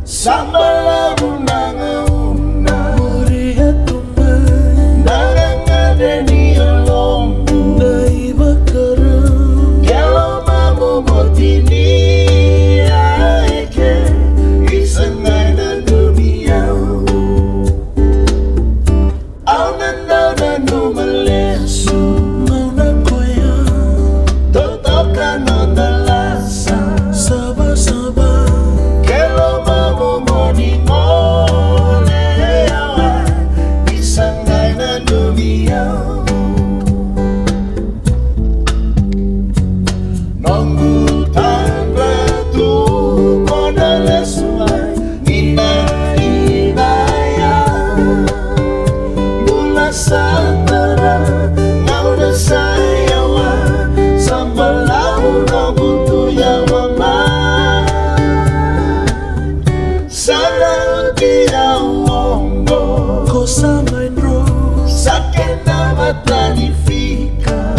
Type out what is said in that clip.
Sambala una murihat tumay Nangangadeni alombo Naiba karam Kelo mamumotini Aike Isangay na lumiyaw Au nandaw na numalis Mauna kuya Totokan o dalasa Saba-saba Santara ngau na sayawa sambalau no butu ya mama sana dia wongo cosa main ro sakena matanifika